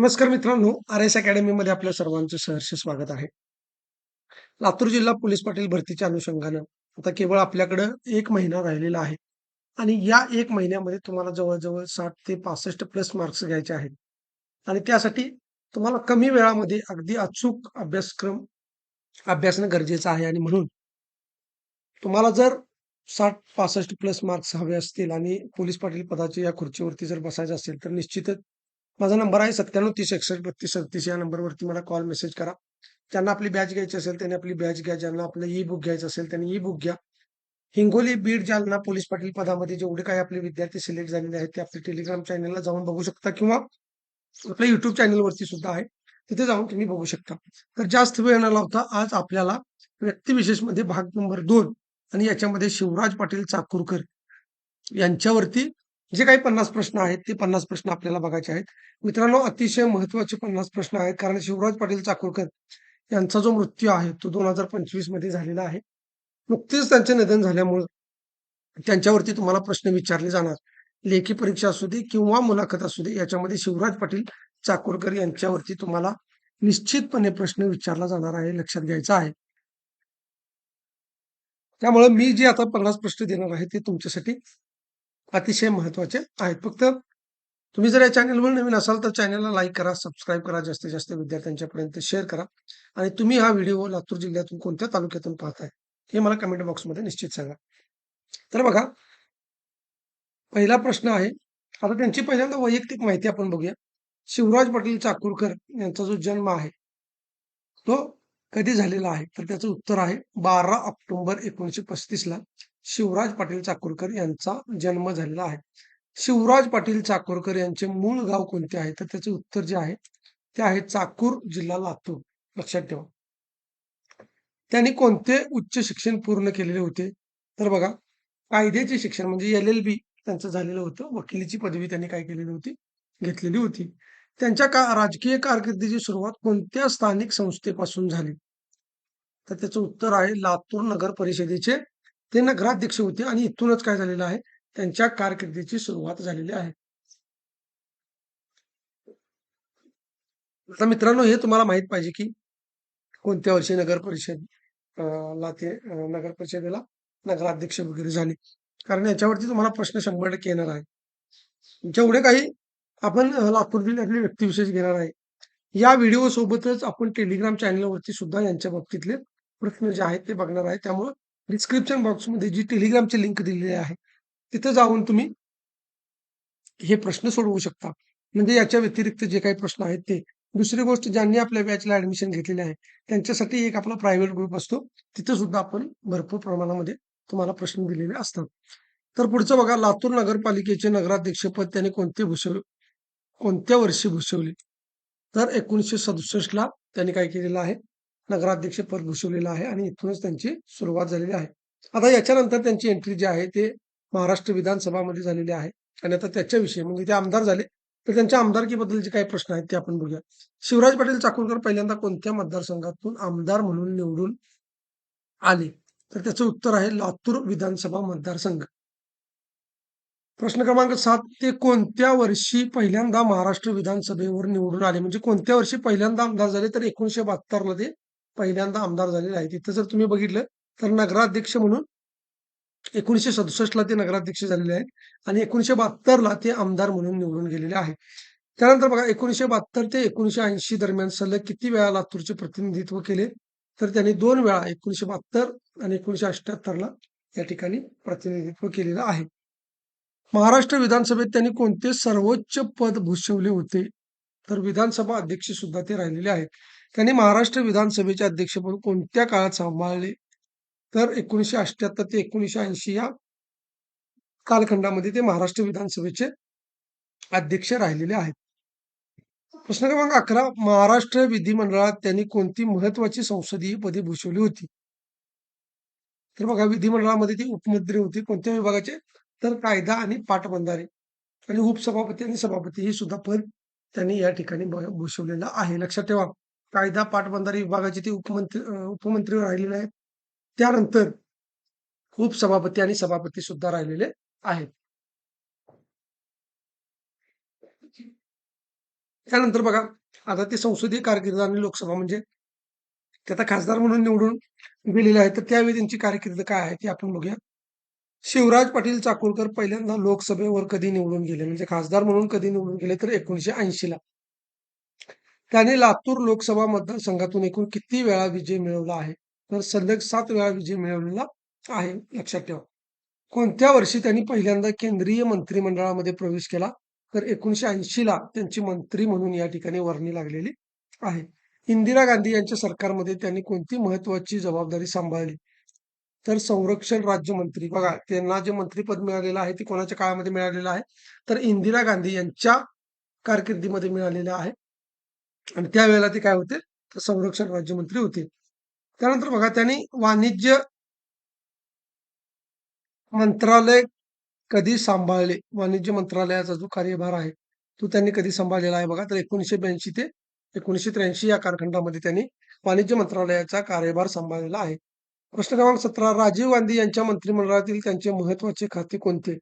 नमस्कार मित्रांनो, आर-एस अकॅडमीमध्ये आपल्या सर्वांचं सहर्ष स्वागत आहे. लातूर जिल्हा पोलीस पाटील भरतीच्या अनुषंगानं आता केवळ आपल्याकडं 1 महिना राहिलेला आहे आणि या 1 महिन्यामध्ये तुम्हाला जवळ-जवळ 60 ते 65 प्लस मार्क्स घ्यायचे आहेत आणि त्यासाठी तुम्हाला कमी वेळामध्ये अगदी अचूक अभ्यासक्रम अभ्यासणं गरजेचं आहे आणि म्हणून तुम्हाला जर 60-65 प्लस मार्क्स हवे असतील आणि पोलीस पाटील पदाच्या या खुर्चीवरती जर बसायचं असेल, तर निश्चितच माझा नंबर आहे 97 30 61 32 37 या नंबरवरती मला कॉल, मेसेज करा. ज्यांना आपली बॅच घ्यायची असेल, त्यांनी आपली बॅच घ्या. ज्यांना आपलं ई-बुक घ्यायचं असेल, त्यांनी ई-बुक घ्या. हिंगोली, बीड, जालना पोलीस पाटील पदामध्ये जेवढे काही आपले विद्यार्थी सिलेक्ट झालेले आहेत, ते आपल्या टेलिग्राम चॅनलला जाऊन बघू शकता किंवा आपल्या YouTube चॅनलवरती सुद्धा आहे. तिथे जाऊन तुम्ही बघू शकता. तर जास्त वेळ न लावता आज आपल्याला व्यक्तिविशेषमध्ये भाग नंबर 2 आणि याच्यामध्ये शिवराज पाटील चाकूरकर यांच्यावरती जे काही 50 प्रश्न आहेत, ते 50 प्रश्न आपल्याला बघायचे आहेत. मित्रांनो, अतिशय महत्त्वाचे 50 प्रश्न आहेत, कारण शिवराज पाटील चाकूरकर यांचा जो मृत्यू आहे, तो 2025 मध्ये झालेला आहे. नुकतेच त्यांचे निधन झाल्यामुळं त्यांच्यावरती तुम्हाला प्रश्न विचारले जाणार. लेखी परीक्षा असू दे किंवा मुलाखत असू दे, याच्यामध्ये शिवराज पाटील चाकूरकर यांच्यावरती तुम्हाला निश्चितपणे प्रश्न विचारला जाणार आहे, लक्षात घ्यायचं आहे. त्यामुळे मी जे आता 50 प्रश्न देणार आहे, ते तुमच्यासाठी अतिशय महत्त्वाचे आहेत. फक्त तुम्ही जर या चॅनलवर नवीन असाल, तर चॅनलला लाईक करा, सबस्क्राईब करा, जास्तीत जास्त विद्यार्थ्यांच्यापर्यंत शेअर करा आणि तुम्ही हा व्हिडिओ लातूर जिल्ह्यातून कोणत्या तालुक्यातून पाहताय, हे मला कमेंट बॉक्समध्ये निश्चित सांगा. तर बघा, पहिला प्रश्न आहे. आता त्यांची पहिल्यांदा वैयक्तिक माहिती आपण बघूया. शिवराज पाटील चाकूरकर यांचा जो जन्म आहे, तो कधी झालेला आहे? तर त्याचं उत्तर आहे 12 ऑक्टोबर 1935 ला शिवराज पाटील चाकूरकर यांचा जन्म झालेला आहे. शिवराज पाटील चाकूरकर यांचे मूळ गाव कोणते आहे? तर त्याचे उत्तर जे आहे, ते आहे चाकूर, जिल्हा लातूर. लक्षात ठेवा. त्यांनी कोणते उच्च शिक्षण पूर्ण केलेले होते? तर बघा, कायद्याचे शिक्षण म्हणजे एल-एल-बी त्यांचं झालेलं होतं. वकिलीची पदवी त्यांनी काय केलेली होती? घेतलेली होती. त्यांच्या राजकीय कारकिर्दीची सुरुवात कोणत्या स्थानिक संस्थेपासून झाली? तर त्याचं उत्तर आहे लातूर नगर परिषदेचे ते नगराध्यक्ष होते आणि इथूनच काय झालेलं आहे? त्यांच्या कारकिर्दीची सुरुवात झालेली आहे. आता मित्रांनो, हे तुम्हाला माहीत पाहिजे, की कोणत्या वर्षी नगर परिषद ला ते नगर परिषदेला नगराध्यक्ष वगैरे झाले. कारण याच्यावरती तुम्हाला प्रश्न 100% येणार आहे. जेवढे काही आपण लातूर जिल्ह्यातले व्यक्तिविशेष घेणार आहे. या व्हिडिओ सोबतच आपण टेलिग्राम चॅनलवरती सुद्धा यांच्या बाबतीतले प्रश्न जे आहेत ते बघणार आहे. त्यामुळं डिस्क्रिप्शन बॉक्समध्ये जी टेलिग्रामची लिंक दिलेली आहे, तिथे जाऊन तुम्ही हे प्रश्न सोडवू शकता. म्हणजे याच्या व्यतिरिक्त जे काही प्रश्न आहेत ते. दुसरी गोष्ट, ज्यांनी आपल्या बॅचला ॲडमिशन घेतलेले आहे, त्यांच्यासाठी एक आपला प्रायव्हेट ग्रुप असतो. तिथे सुद्धा आपण भरपूर प्रमाणामध्ये तुम्हाला प्रश्न दिलेले असतात. तर पुढचं बघा, लातूर नगरपालिकेचे नगराध्यक्षपद त्यांनी कोणत्या वर्षी भूषवले? तर 1967 ला त्यांनी काय केलेलं आहे? नगराध्यक्षपद भूषवलेलं आहे आणि इथूनच त्यांची सुरुवात झालेली आहे. आता याच्यानंतर त्यांची एंट्री जी आहे ते महाराष्ट्र विधानसभामध्ये झालेली आहे आणि आता त्याच्याविषयी म्हणजे ते आमदार झाले, तर त्यांच्या आमदारकीबद्दल जे काही प्रश्न आहेत ते आपण बघूया. शिवराज पाटील चाकूरकर पहिल्यांदा कोणत्या मतदारसंघातून आमदार म्हणून निवडून आले? तर त्याचं उत्तर आहे लातूर विधानसभा मतदारसंघ. प्रश्न क्रमांक 7, ते कोणत्या वर्षी पहिल्यांदा महाराष्ट्र विधानसभेवर निवडून आले? म्हणजे कोणत्या वर्षी पहिल्यांदा आमदार झाले? तर 1972 ला ते पहिल्यांदा आमदार झालेले आहेत. इथं जर तुम्ही बघितलं, तर नगराध्यक्ष म्हणून 1967 ला ते नगराध्यक्ष झालेले आहेत आणि 1972 ला ते आमदार म्हणून निवडून गेलेले आहेत. त्यानंतर बघा, 1972 ते 1980 दरम्यान सलग किती वेळा लातूरचे प्रतिनिधित्व केले? तर त्यांनी 2 वेळा 1972 आणि 1978 ला या ठिकाणी प्रतिनिधित्व केलेलं आहे. महाराष्ट्र विधानसभेत त्यांनी कोणते सर्वोच्च पद भूषवले होते? तर विधानसभा अध्यक्ष सुद्धा ते राहिलेले आहेत. त्यांनी महाराष्ट्र विधानसभेचे अध्यक्षपद कोणत्या काळात सांभाळले? तर 1978 ते 1980 या कालखंडामध्ये ते महाराष्ट्र विधानसभेचे अध्यक्ष राहिलेले आहेत. प्रश्न क्रमांक 11, महाराष्ट्र विधिमंडळात त्यांनी कोणती महत्वाची संसदीय पदे भूषवली होती? तर बघा, विधिमंडळामध्ये ती उपमंत्री होती. कोणत्या विभागाचे? तर कायदा आणि पाटबंधारे आणि उपसभापती आणि सभापती हे सुद्धा पद त्यांनी या ठिकाणी भूषवलेलं आहे. लक्षात ठेवा, कायदा पाटबंधारे विभागाचे ते उपमंत्री राहिलेले आहेत. त्यानंतर उपसभापती आणि सभापती सुद्धा राहिलेले आहेत. त्यानंतर बघा, आता ते संसदीय कारकीर्द आणि लोकसभा म्हणजे ते आता खासदार म्हणून निवडून गेलेले आहेत. तर त्यावेळी त्यांची कारकीर्द काय आहे ते आपण बघूया. शिवराज पाटील चाकूरकर पहिल्यांदा लोकसभेवर कधी निवडून गेले, म्हणजे खासदार म्हणून कधी निवडून गेले, तर 1980 ला. त्याने लातूर लोकसभा मतदारसंघातून एकूण किती वेळा विजय मिळवला आहे? तर सलग 7 वेळा विजय मिळवलेला आहे, लक्षात ठेवा. कोणत्या वर्षी त्यांनी पहिल्यांदा केंद्रीय मंत्रिमंडळामध्ये प्रवेश केला? तर 1980 ला त्यांची मंत्री म्हणून या ठिकाणी वर्णी लागलेली आहे. इंदिरा गांधी यांच्या सरकारमध्ये त्यांनी कोणती महत्वाची जबाबदारी सांभाळली? तर संरक्षण राज्यमंत्री. बघा, त्यांना जे मंत्रिपद मिळालेलं आहे ते कोणाच्या काळामध्ये मिळालेलं आहे? तर इंदिरा गांधी यांच्या कारकिर्दीमध्ये मिळालेलं आहे. आणि त्यावेळेला ते काय होते? तर संरक्षण राज्यमंत्री होते. त्यानंतर बघा, त्यांनी वाणिज्य मंत्रालय कधी सांभाळले? वाणिज्य मंत्रालयाचा जो कार्यभार आहे, तो त्यांनी कधी सांभाळलेला आहे बघा, तर 1982 ते 1983 या कालखंडामध्ये त्यांनी वाणिज्य मंत्रालयाचा कार्यभार सांभाळलेला आहे. प्रश्न क्रमांक 17, राजीव गांधी यांच्या मंत्रिमंडळातील त्यांचे महत्वाचे खाते कोणते?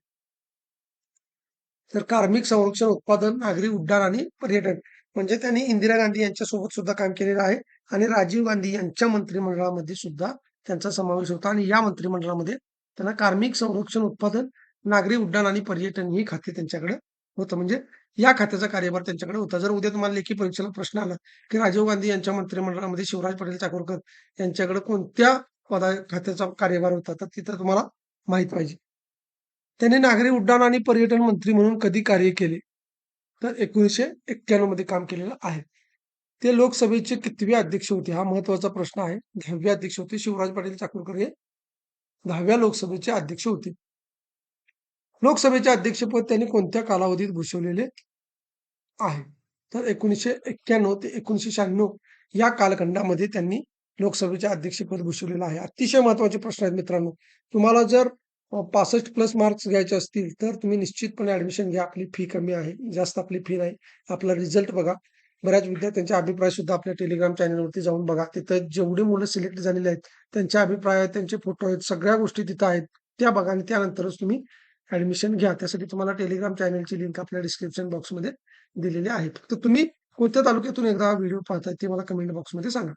तर कार्मिक संरक्षण, उत्पादन, नागरी उड्डाण आणि पर्यटन. म्हणजे त्यांनी इंदिरा गांधी यांच्यासोबत सुद्धा काम केलेलं आहे आणि राजीव गांधी यांच्या मंत्रिमंडळामध्ये सुद्धा त्यांचा समावेश होता आणि या मंत्रिमंडळामध्ये त्यांना कार्मिक संरक्षण, उत्पादन, नागरी उड्डाण आणि पर्यटन ही खाते त्यांच्याकडे होतं. म्हणजे या खात्याचा कार्यभार त्यांच्याकडे होता. जर उद्या तुम्हाला लेखी परीक्षेला प्रश्न आला, की राजीव गांधी यांच्या मंत्रिमंडळामध्ये शिवराज पाटील चाकूरकर यांच्याकडे कोणत्या खात्याचा कार्यभार होता, तर तिथं तुम्हाला माहित पाहिजे. त्यांनी नागरी उड्डाण आणि पर्यटन मंत्री म्हणून कधी कार्य केले? तर 1991 मध्ये काम केलेलं आहे. ते लोकसभेचे कितवे अध्यक्ष होते? हा महत्वाचा प्रश्न आहे. 10वे अध्यक्ष होते. शिवराज पाटील चाकूरकर हे 10व्या लोकसभेचे अध्यक्ष होते. लोकसभेचे अध्यक्षपद त्यांनी कोणत्या कालावधीत भूषवलेले आहे? तर 1991 ते 1996 या कालखंडामध्ये त्यांनी लोकसभेचे अध्यक्षपद भूषवलेलं आहे. अतिशय महत्त्वाचे प्रश्न आहेत मित्रांनो. तुम्हाला जर 65 प्लस मार्क्स घ्यायचे असतील, तर तुम्ही निश्चितपणे ॲडमिशन घ्या. आपली फी कमी आहे. जास्त आपली फी नाही. आपला रिझल्ट बघा. बऱ्याच विद्यार्थ्यांचे अभिप्राय सुद्धा आपल्या टेलिग्राम चॅनलवरती जाऊन बघा. तिथं जेवढी मुलं सिलेक्ट झालेली आहेत, त्यांचे अभिप्राय आहेत, त्यांचे फोटो आहेत, सगळ्या गोष्टी तिथं आहेत. त्या बघा आणि त्यानंतरच तुम्ही ॲडमिशन घ्या. त्यासाठी तुम्हाला टेलिग्राम चॅनलची लिंक आपल्या डिस्क्रिप्शन बॉक्समध्ये दिलेली आहे. फक्त तुम्ही कोणत्या तालुक्यातून एकदा हा व्हिडिओ पाहताय ते मला कमेंट बॉक्समध्ये सांगा.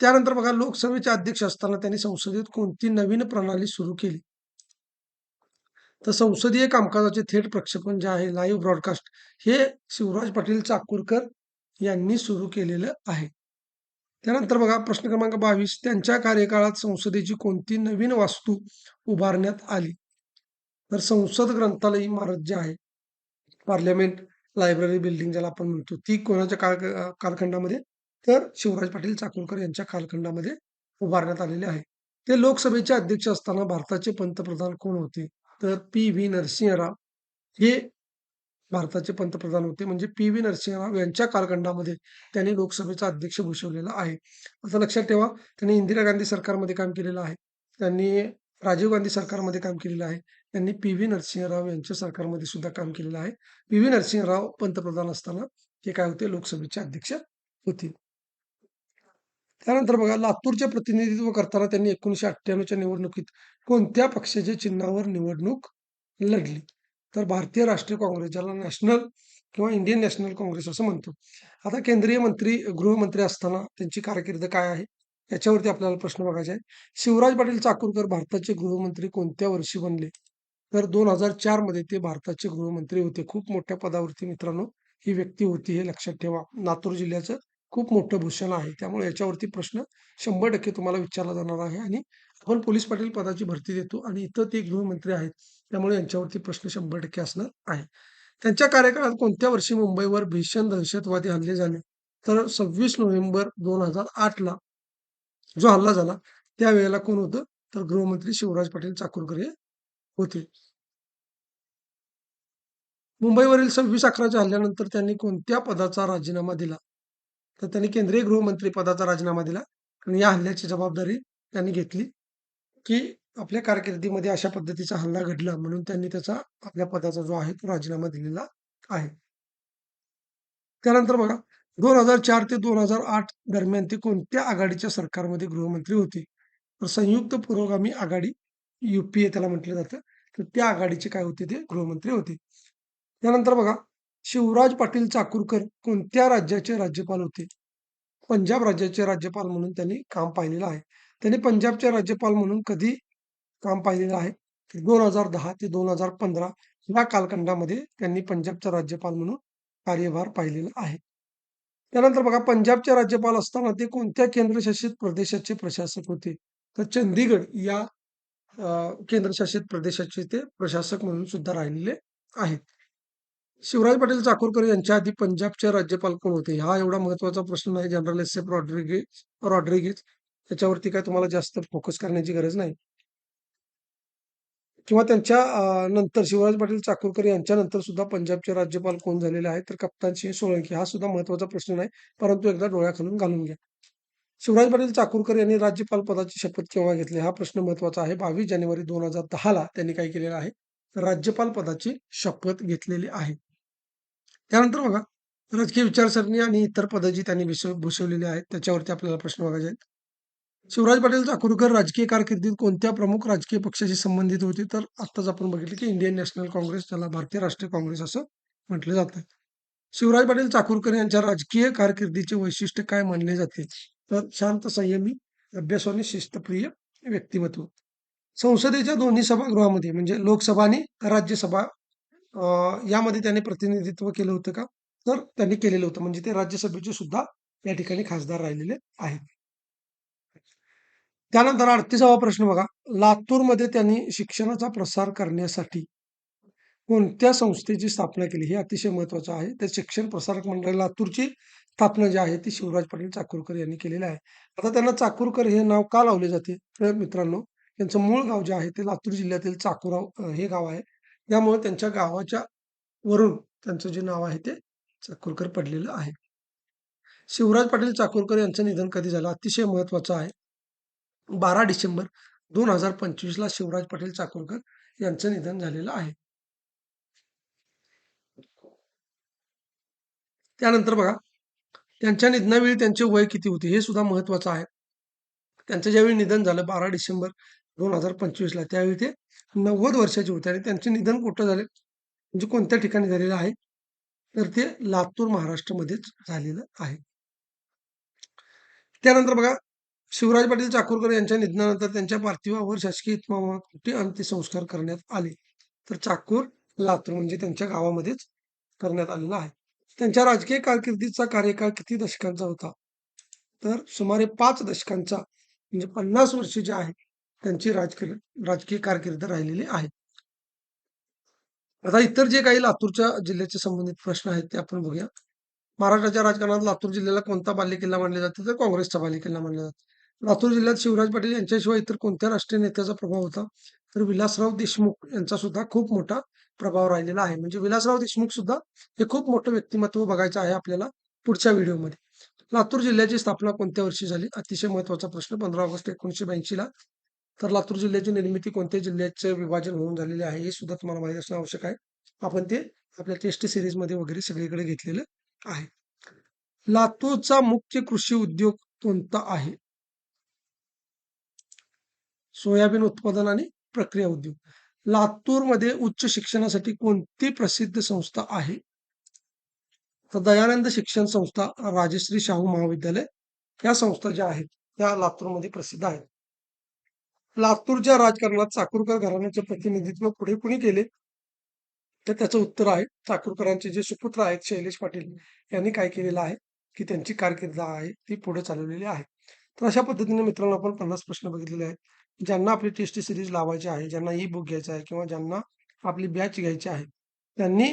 त्यानंतर बघा, लोकसभेचे अध्यक्ष असताना त्यांनी संसदेत कोणती नवीन प्रणाली सुरू केली? तर संसदीय कामकाजाचे थेट प्रक्षेपण जे आहे, लाईव्ह ब्रॉडकास्ट, हे शिवराज पाटील चाकूरकर यांनी सुरू केलेलं आहे. त्यानंतर बघा, प्रश्न क्रमांक 22, त्यांच्या कार्यकाळात संसदेची कोणती नवीन वास्तू उभारण्यात आली? तर संसद ग्रंथालय इमारत जी आहे, पार्लमेंट लायब्ररी बिल्डिंग ज्याला आपण म्हणतो, ती कोणाच्या कालखंडामध्ये? तर शिवराज पाटील चाकूरकर यांच्या कालखंडामध्ये उभारण्यात आलेली आहे. ते लोकसभेचे अध्यक्ष असताना भारताचे पंतप्रधान कोण होते? तर पी.व्ही. नरसिंहराव हे भारताचे पंतप्रधान होते. म्हणजे पी.व्ही. नरसिंहराव यांच्या कालखंडामध्ये त्यांनी लोकसभेचा अध्यक्ष भूषवलेला आहे. असं लक्षात ठेवा, त्यांनी इंदिरा गांधी सरकारमध्ये काम केलेलं आहे. त्यांनी राजीव गांधी सरकारमध्ये काम केलेलं आहे. त्यांनी पी.व्ही. नरसिंहराव यांच्या सरकारमध्ये सुद्धा काम केलेलं आहे. पी.व्ही. नरसिंहराव पंतप्रधान असताना ते काय होते? लोकसभेचे अध्यक्ष होते. त्यानंतर बघा, लातूरचे प्रतिनिधित्व करताना त्यांनी 1998च्या निवडणुकीत कोणत्या पक्षाच्या चिन्हावर निवडणूक लढली? तर भारतीय राष्ट्रीय काँग्रेस, ज्याला नॅशनल किंवा इंडियन नॅशनल काँग्रेस असं म्हणतो. आता केंद्रीय मंत्री, गृहमंत्री असताना त्यांची कारकीर्द काय आहे? याच्यावरती आपल्याला प्रश्न बघायचे आहे. शिवराज पाटील चाकूरकर भारताचे गृहमंत्री कोणत्या वर्षी बनले? तर 2004 मध्ये ते भारताचे गृहमंत्री होते. खूप मोठ्या पदावरती मित्रांनो ही व्यक्ती होती, हे लक्षात ठेवा. लातूर जिल्ह्याचं खूप मोठं भूषण आहे. त्यामुळे याच्यावरती प्रश्न 100% तुम्हाला विचारला जाणार आहे आणि आपण पोलीस पाटील पदाची भरती देतो आणि इथं ते गृहमंत्री आहेत. त्यामुळे यांच्यावरती प्रश्न 100% असणार आहे. त्यांच्या कार्यकाळात कोणत्या वर्षी मुंबईवर भीषण दहशतवादी हल्ले झाले? तर 26 नोव्हेंबर 2008 ला जो हल्ला झाला, त्यावेळेला कोण होतं? तर गृहमंत्री शिवराज पाटील चाकूरकर हे होते. मुंबईवरील 26/11च्या हल्ल्यानंतर त्यांनी कोणत्या पदाचा राजीनामा दिला? तर त्यांनी केंद्रीय गृहमंत्री पदाचा राजीनामा दिला आणि या हल्ल्याची जबाबदारी त्यांनी घेतली, की आपल्या कारकिर्दीमध्ये अशा पद्धतीचा हल्ला घडला म्हणून त्यांनी त्याचा आपल्या पदाचा जो आहे तो राजीनामा दिलेला आहे. त्यानंतर बघा, 2004 ते 2008 दरम्यान ते कोणत्या आघाडीच्या सरकारमध्ये गृहमंत्री होते? तर संयुक्त पुरोगामी आघाडी, UPA त्याला म्हटलं जातं. तर त्या आघाडीचे काय होते? ते गृहमंत्री होते. त्यानंतर बघा, शिवराज पाटील चाकूरकर कोणत्या राज्याचे राज्यपाल होते? पंजाब राज्याचे राज्यपाल म्हणून त्यांनी काम पाहिलेलं आहे. त्यांनी पंजाबचे राज्यपाल म्हणून कधी काम पाहिलेलं आहे? 2010 ते 2015 या कालखंडामध्ये त्यांनी पंजाबचा राज्यपाल म्हणून कार्यभार पाहिलेला आहे. त्यानंतर बघा पंजाबचे राज्यपाल असताना ते कोणत्या केंद्रशासित प्रदेशाचे प्रशासक होते? तर चंदीगड या केंद्रशासित प्रदेशाचे ते प्रशासक म्हणून सुद्धा राहिलेले आहेत. शिवराज पाटील चाकूरकर यांच्या आधी पंजाबचे राज्यपाल कोण होते? हा एवढा महत्त्वाचा प्रश्न आहे. जनरल एस-एफ रॉड्रिगेज त्याच्यावरती काय तुम्हाला जास्त फोकस करण्याची गरज नाही. किंवा त्यांच्या नंतर शिवराज पाटील चाकूरकर यांच्यानंतर सुद्धा पंजाबचे राज्यपाल कोण झालेले आहेत? तर कप्तान सिंह सोळंकी. हा सुद्धा महत्त्वाचा प्रश्न नाही, परंतु एकदा डोळ्याखालून घालून घ्या. शिवराज पाटील चाकूरकर यांनी राज्यपाल पदाची शपथ केव्हा घेतली? हा प्रश्न महत्त्वाचा आहे. 22 जानेवारी 2010 ला त्यांनी काय केलेलं आहे? राज्यपाल पदाची शपथ घेतलेली आहे. त्यानंतर बघा, राजकीय विचारसरणी आणि इतर पदं जी त्यांनी भूषवलेली आहेत, त्याच्यावरती आपल्याला प्रश्न बघायचे आहेत. शिवराज पाटील चाकूरकर राजकीय कारकिर्दीत कोणत्या प्रमुख राजकीय पक्षाशी संबंधित होते? तर आत्ताच आपण बघितलं की इंडियन नॅशनल काँग्रेस, ज्याला भारतीय राष्ट्रीय काँग्रेस असं म्हटलं जातं. शिवराज पाटील चाकूरकर यांच्या राजकीय कारकिर्दीचे वैशिष्ट्य काय मानले जाते? तर शांत, संयमी, अभ्यासू आणि शिस्तप्रिय व्यक्तिमत्व. संसदेच्या दोन्ही सभागृहामध्ये म्हणजे लोकसभा आणि राज्यसभा यामध्ये त्यांनी प्रतिनिधित्व केलं होतं का? तर त्यांनी केलेलं होतं. म्हणजे ते राज्यसभेचे सुद्धा या ठिकाणी खासदार राहिलेले आहेत. त्यानंतर 38वा प्रश्न बघा. लातूरमध्ये त्यांनी शिक्षणाचा प्रसार करण्यासाठी कोणत्या संस्थेची स्थापना केली? हे अतिशय महत्त्वाचं आहे. तर शिक्षण प्रसारक मंडळ लातूरची स्थापना जी आहे ती शिवराज पाटील चाकूरकर यांनी केलेली आहे. आता त्यांना चाकूरकर हे नाव का लावले जाते? तर मित्रांनो, त्यांचं मूळ गाव जे आहे ते लातूर जिल्ह्यातील चाकुराव हे गाव आहे. त्यामुळे त्यांच्या गावाच्या वरून त्यांचं जे नाव आहे ते चाकूरकर पडलेलं आहे. शिवराज पाटील चाकूरकर यांचं निधन कधी झालं? अतिशय महत्त्वाचं आहे. 12 डिसेंबर 2025 ला शिवराज पाटील चाकूरकर यांचं निधन झालेलं आहे. त्यानंतर बघा, त्यांच्या निधनावेळी त्यांचे वय किती होते? हे सुद्धा महत्त्वाचं आहे. त्यांचं ज्यावेळी निधन झालं 12 डिसेंबर 2025 ला, त्यावेळी ते 90 वर्षाचे होते आणि त्यांचे निधन कुठं झाले? म्हणजे कोणत्या ठिकाणी झालेलं आहे? तर ते लातूर, महाराष्ट्रामध्येच झालेलं आहे. त्यानंतर बघा, शिवराज पाटील चाकूरकर यांच्या निधनानंतर त्यांच्या पार्थिवावर शासकीय इतमामात कुठे अंत्यसंस्कार करण्यात आले? तर चाकूर, लातूर म्हणजे त्यांच्या गावामध्येच करण्यात आलेला आहे. त्यांच्या राजकीय कारकिर्दीचा कार्यकाळ किती दशकांचा होता? तर सुमारे 5 दशकांचा म्हणजे 50 वर्ष जे आहे त्यांची राजकीय कारकीर्द राहिलेली आहे. आता इतर जे काही लातूरच्या जिल्ह्याचे संबंधित प्रश्न आहेत ते आपण बघूया. महाराष्ट्राच्या राजकारणात लातूर जिल्ह्याला कोणता बालेकिल्ला मानला जातो? तर काँग्रेसचा बालेकिल्ला मानला जातो. लातूर जिल्ह्यात शिवराज पाटील यांच्याशिवाय इतर कोणत्या राष्ट्रीय नेत्याचा प्रभाव होता? तर विलासराव देशमुख यांचा सुद्धा खूप मोठा प्रभाव राहिलेला आहे. म्हणजे विलासराव देशमुख सुद्धा हे खूप मोठं व्यक्तिमत्व बघायचं आहे आपल्याला पुढच्या व्हिडिओमध्ये. लातूर जिल्ह्याची स्थापना कोणत्या वर्षी झाली? अतिशय महत्त्वाचा प्रश्न 15 ऑगस्ट 1982 ला. तर लातूर जिल्ह्याची निर्मिती कोणत्या जिल्ह्याचे विभाजन होऊन झालेले आहे हे सुद्धा तुम्हाला माहिती असणं आवश्यक आहे. आपण ते आपल्या टेस्ट सिरीजमध्ये वगैरे सगळीकडे घेतलेलं आहे. लातूरचा मुख्य कृषी उद्योग कोणता आहे? सोयाबीन उत्पादन आणि प्रक्रिया उद्योग. लातूरमध्ये उच्च शिक्षणासाठी कोणती प्रसिद्ध संस्था आहे? तर दयानंद शिक्षण संस्था, राजश्री शाहू महाविद्यालय या संस्था ज्या आहेत त्या लातूरमध्ये प्रसिद्ध आहेत. लातूरच्या राजकारणात चाकूरकर घराण्याचे प्रतिनिधित्व पुढे कुणी केले? तर त्याचं उत्तर आहे चाकूरकरांचे जे सुपुत्र आहेत शैलेश पाटील यांनी काय केलेलं आहे की त्यांची कारकीर्द आहे ती पुढे चालवलेली आहे. तर अशा पद्धतीने मित्रांनो आपण 50 प्रश्न बघितलेले आहेत. ज्यांना आपली टेस्ट सिरीज लावायची आहे, ज्यांना ई बुक घ्यायचा आहे किंवा ज्यांना आपली बॅच घ्यायची आहे, त्यांनी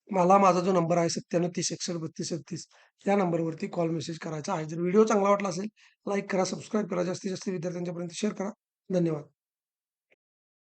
मला माझा जो नंबर आहे 97 30 61 32 37 या नंबरवरती कॉल मेसेज करायचा आहे. जर व्हिडिओ चांगला वाटला असेल, लाईक करा, सबस्क्राईब करा, जास्तीत जास्त विद्यार्थ्यांच्यापर्यंत शेअर करा. धन्यवाद.